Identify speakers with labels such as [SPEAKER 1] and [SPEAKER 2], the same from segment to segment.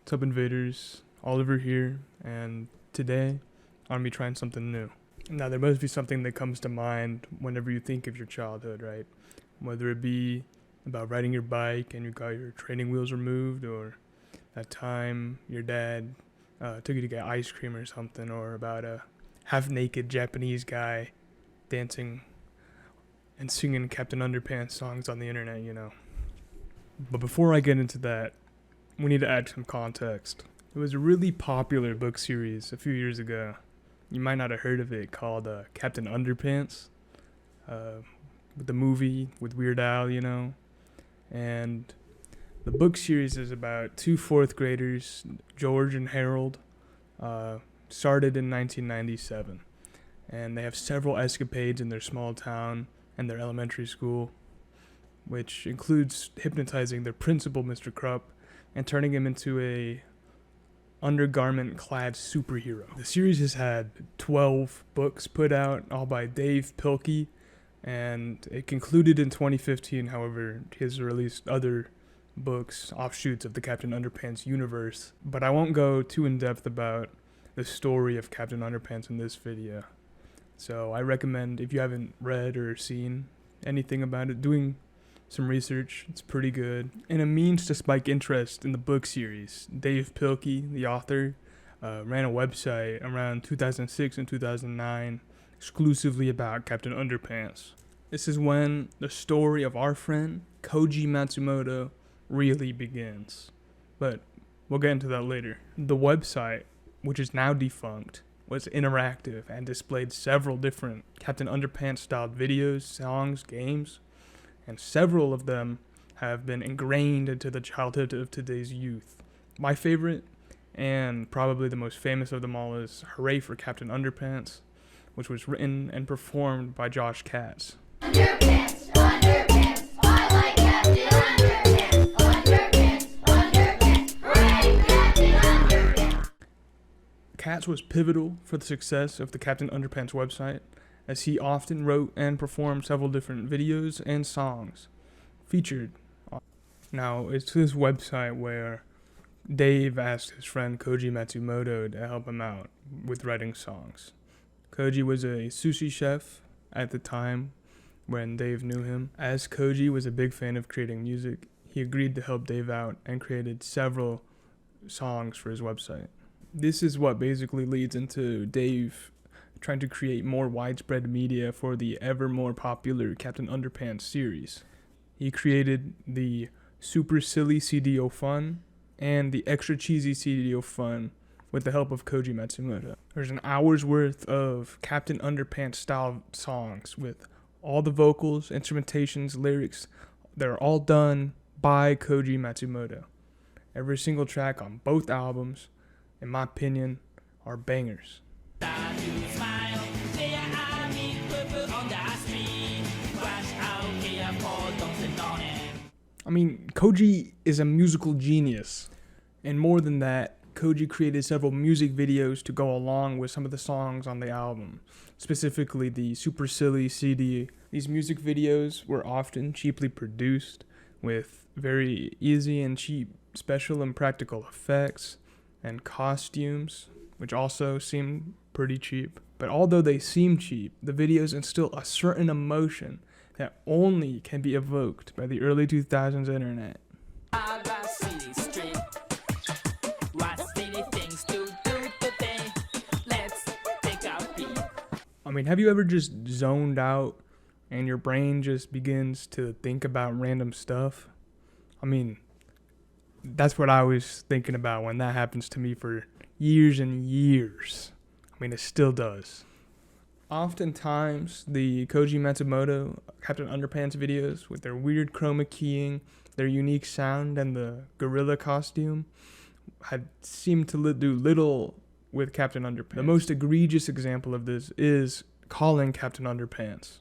[SPEAKER 1] What's up, invaders? Oliver here, and today I'm gonna be trying something new. Now, there must be something that comes to mind whenever you think of your childhood, right? Whether it be about riding your bike and you got your training wheels removed, or that time your dad took you to get ice cream or something, or about a half-naked Japanese guy dancing and singing Captain Underpants songs on the internet, you know. But before I get into that, we need to add some context. It was a really popular book series a few years ago. You might not have heard of it, called Captain Underpants. With the movie with Weird Al, you know. And the book series is about two fourth graders, George and Harold, started in 1997. And they have several escapades in their small town and their elementary school, which includes hypnotizing their principal, Mr. Krupp, and turning him into a undergarment-clad superhero. The series has had 12 books put out, all by Dave Pilkey, and it concluded in 2015. However, he has released other books, offshoots of the Captain Underpants universe, but I won't go too in-depth about the story of Captain Underpants in this video. So I recommend, if you haven't read or seen anything about it, doing some research. It's pretty good. And a means to spike interest in the book series, Dave Pilkey, the author, ran a website around 2006 and 2009 exclusively about Captain Underpants. This is when the story of our friend Koji Matsumoto really begins. But we'll get into that later. The website, which is now defunct, was interactive and displayed several different Captain Underpants styled videos, songs, games, and several of them have been ingrained into the childhood of today's youth. My favorite, and probably the most famous of them all, is Hooray for Captain Underpants, which was written and performed by Josh Katz.
[SPEAKER 2] Underpants, underpants, I like Captain Underpants, underpants, underpants, hooray, Captain Underpants.
[SPEAKER 1] Katz was pivotal for the success of the Captain Underpants website, as he often wrote and performed several different videos and songs featured. Now, it's this website where Dave asked his friend Koji Matsumoto to help him out with writing songs. Koji was a sushi chef at the time when Dave knew him. As Koji was a big fan of creating music, he agreed to help Dave out and created several songs for his website. This is what basically leads into Dave trying to create more widespread media for the ever more popular Captain Underpants series. He created the Super Silly CDO Fun and the Extra Cheesy CDO Fun with the help of Koji Matsumoto. There's an hour's worth of Captain Underpants style songs with all the vocals, instrumentations, lyrics. They're all done by Koji Matsumoto. Every single track on both albums, in my opinion, are bangers. I mean, Koji is a musical genius. And more than that, Koji created several music videos to go along with some of the songs on the album, specifically the Super Silly CD. These music videos were often cheaply produced with very easy and cheap special and practical effects and costumes, which also seemed pretty cheap. But although they seem cheap, the videos instill a certain emotion that only can be evoked by the early 2000s internet. I mean, have you ever just zoned out and your brain just begins to think about random stuff? I mean, that's what I was thinking about when that happens to me for years and years. I mean, it still does. Oftentimes, the Koji Matsumoto Captain Underpants videos, with their weird chroma keying, their unique sound, and the gorilla costume, had seemed to do little with Captain Underpants. The most egregious example of this is calling Captain Underpants.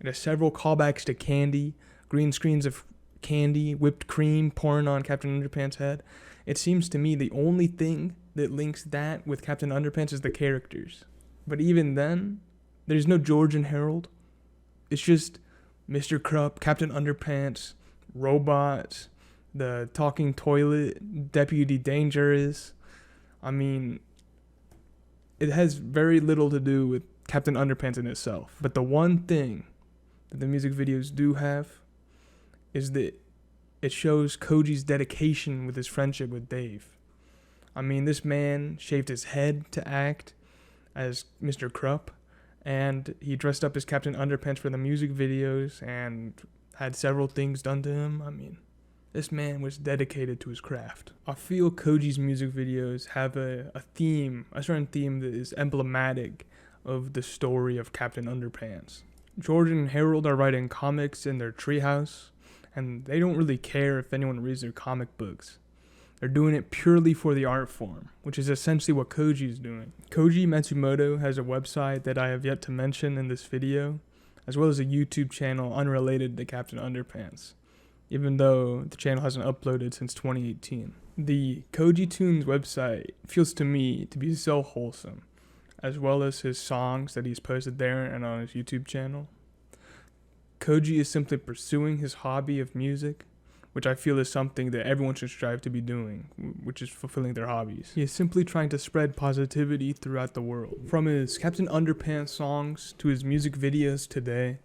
[SPEAKER 1] It has several callbacks to candy, green screens of candy, whipped cream pouring on Captain Underpants' head. It seems to me the only thing that links that with Captain Underpants is the characters. But even then, there's no George and Harold. It's just Mr. Krupp, Captain Underpants, robots, the talking toilet, Deputy Dangerous. I mean, it has very little to do with Captain Underpants in itself. But the one thing that the music videos do have is that it shows Koji's dedication with his friendship with Dave. I mean, this man shaved his head to act as Mr. Krupp, and he dressed up as Captain Underpants for the music videos and had several things done to him. I mean, this man was dedicated to his craft. I feel Koji's music videos have a certain theme that is emblematic of the story of Captain Underpants. George and Harold are writing comics in their treehouse, and they don't really care if anyone reads their comic books. They're doing it purely for the art form, which is essentially what Koji is doing. Koji Matsumoto has a website that I have yet to mention in this video, as well as a YouTube channel unrelated to Captain Underpants, even though the channel hasn't uploaded since 2018. The Koji Tunes website feels to me to be so wholesome, as well as his songs that he's posted there and on his YouTube channel. Koji is simply pursuing his hobby of music, which I feel is something that everyone should strive to be doing, which is fulfilling their hobbies. He is simply trying to spread positivity throughout the world. From his Captain Underpants songs to his music videos today,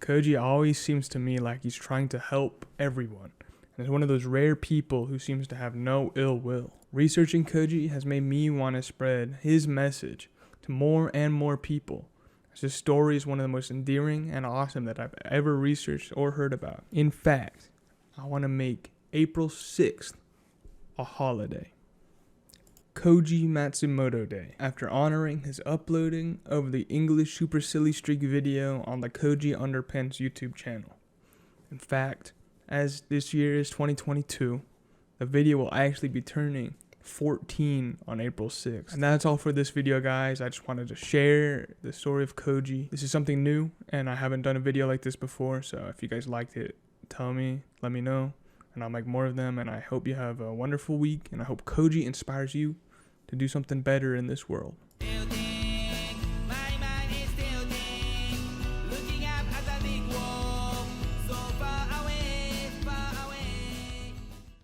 [SPEAKER 1] Koji always seems to me like he's trying to help everyone, and is one of those rare people who seems to have no ill will. Researching Koji has made me want to spread his message to more and more people, as his story is one of the most endearing and awesome that I've ever researched or heard about. In fact, I want to make April 6th a holiday. Koji Matsumoto Day, after honoring his uploading of the English Super Silly Streak video on the Koji Underpants YouTube channel. In fact, as this year is 2022, the video will actually be turning 14 on April 6th. And that's all for this video, guys. I just wanted to share the story of Koji. This is something new, and I haven't done a video like this before, so if you guys liked it, tell me, let me know, and I'll make more of them. And I hope you have a wonderful week, and I hope Koji inspires you to do something better in this world.